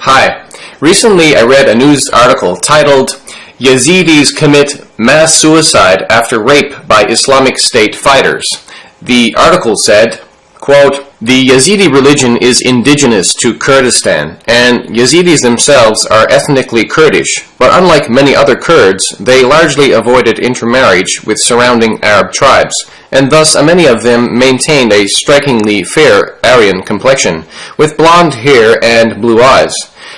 Hi. Recently I read a news article titled, Yazidis commit mass suicide after rape by Islamic State fighters. The article said, quote, "The Yazidi religion is indigenous to Kurdistan, and Yazidis themselves are ethnically Kurdish, but unlike many other Kurds, they largely avoided intermarriage with surrounding Arab tribes, and thus many of them maintained a strikingly fair Aryan complexion, with blonde hair and blue eyes.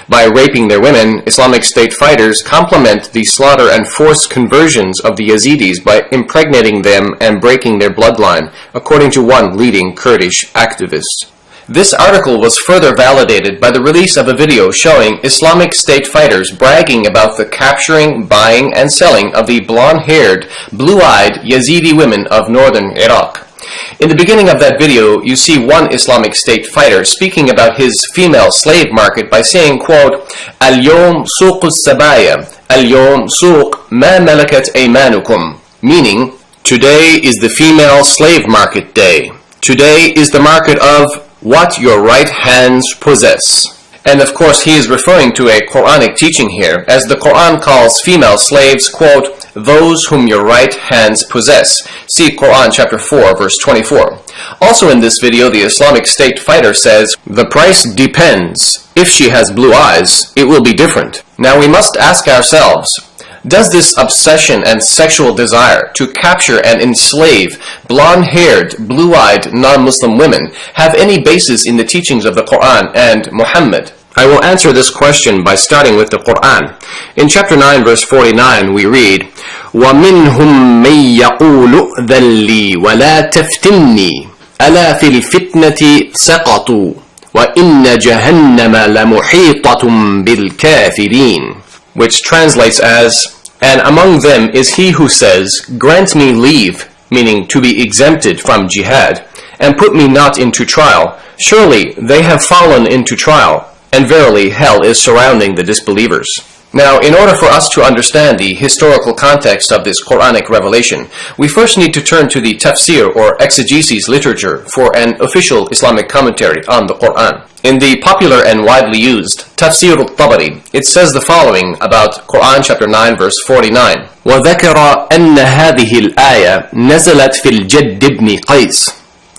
By raping their women, Islamic State fighters complement the slaughter and forced conversions of the Yazidis by impregnating them and breaking their bloodline, according to one leading Kurdish activist." This article was further validated by the release of a video showing Islamic State fighters bragging about the capturing, buying, and selling of the blonde-haired, blue-eyed Yazidi women of northern Iraq. In the beginning of that video, you see one Islamic State fighter speaking about his female slave market by saying, quote, "Al-yom suq al-sabaya, al-yom suq ma malakat aymanukum," meaning, today is the female slave market day. Today is the market of what your right hands possess. And of course he is referring to a Quranic teaching here, as the Quran calls female slaves, quote, "those whom your right hands possess." See Quran chapter 4 verse 24. Also in this video, the Islamic State fighter says, "The price depends. If she has blue eyes, it will be different." Now we must ask ourselves, does this obsession and sexual desire to capture and enslave blonde-haired, blue-eyed non-Muslim women have any basis in the teachings of the Quran and Muhammad? I will answer this question by starting with the Quran. In chapter 9 verse 49 we read, وَمِنْهُمْ مَنْ يَقُولُ أْذَنْ لِي وَلَا تَفْتِنِّي أَلَا فِي الْفِتْنَةِ سَقَطُوا وَإِنَّ جَهَنَّمَ لَمُحِيطَةٌ بِالْكَافِرِينَ, which translates as, "And among them is he who says, grant me leave," meaning to be exempted from jihad, "and put me not into trial. Surely they have fallen into trial, and verily hell is surrounding the disbelievers." Now, in order for us to understand the historical context of this Quranic revelation, we first need to turn to the tafsir or exegesis literature for an official Islamic commentary on the Quran. In the popular and widely used Tafsir al-Tabari, it says the following about Quran chapter 9 verse 49. وَذَكَرَ أَنَّ هَذِهِ الْآيَةِ نَزَلَتْ فِي الْجَدِّ بْنِ قَيْسٍ.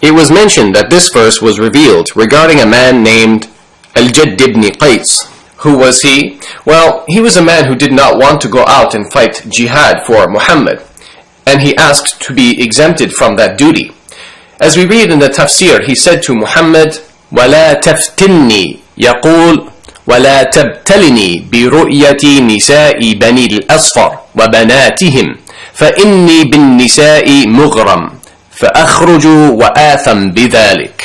It was mentioned that this verse was revealed regarding a man named Al-Jadd ibn Qais. Who was he? Well, he was a man who did not want to go out and fight jihad for Muhammad, and he asked to be exempted from that duty. As we read in the tafsir, he said to Muhammad, وَلَا تَفْتِنِّي يَقُولُ وَلَا تَبْتَلِنِي بِرُؤْيَةِ نِسَاءِ بَنِي الْأَصْفَرِ وَبَنَاتِهِمْ فَإِنِّي بِالنِّسَاءِ مُغْرَمٌ فَأَخْرُجُ وَآثَمْ بِذَلِكَ.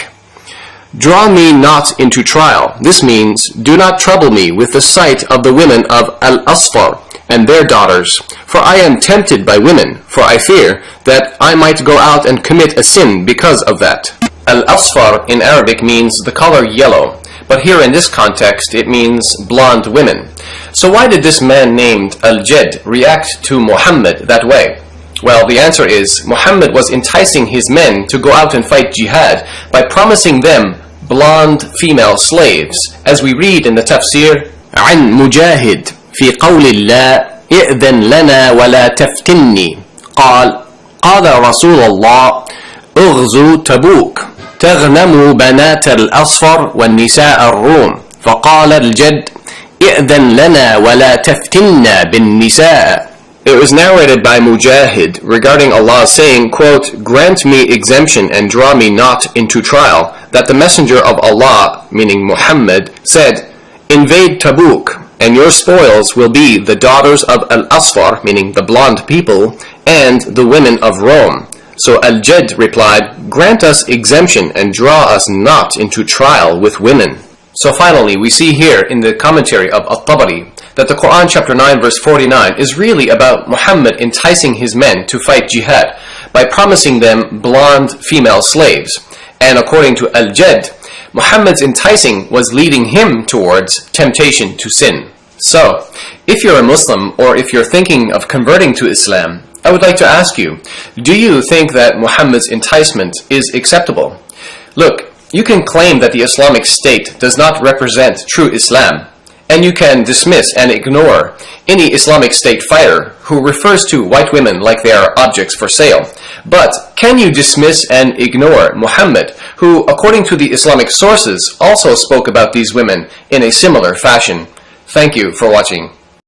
Draw me not into trial. This means, do not trouble me with the sight of the women of Al-Asfar and their daughters, for I am tempted by women, for I fear that I might go out and commit a sin because of that. Al-Asfar in Arabic means the color yellow, but here in this context it means blonde women. So why did this man named Al-Jadd react to Muhammad that way? Well, the answer is, Muhammad was enticing his men to go out and fight jihad by promising them blonde female slaves. As we read in the tafsir, عن مجاهد في قول الله إئذن لنا ولا تفتني قال رسول الله اغزوا تبوك تغنموا بنات الأصفر والنساء الروم فقال الجد إئذن لنا ولا تفتنا بالنساء. It was narrated by Mujahid regarding Allah saying, quote, "Grant me exemption and draw me not into trial," that the messenger of Allah, meaning Muhammad, said, "Invade Tabuk, and your spoils will be the daughters of Al-Asfar," meaning the blonde people, "and the women of Rome." So Al-Jadd replied, "Grant us exemption and draw us not into trial with women." So finally, we see here in the commentary of At-Tabari that the Quran chapter 9 verse 49 is really about Muhammad enticing his men to fight jihad by promising them blonde female slaves. And according to Al-Jadd, Muhammad's enticing was leading him towards temptation to sin. So, if you're a Muslim or if you're thinking of converting to Islam, I would like to ask you, do you think that Muhammad's enticement is acceptable? Look, you can claim that the Islamic State does not represent true Islam, and you can dismiss and ignore any Islamic State fighter who refers to white women like they are objects for sale. But can you dismiss and ignore Muhammad, who, according to the Islamic sources, also spoke about these women in a similar fashion? Thank you for watching.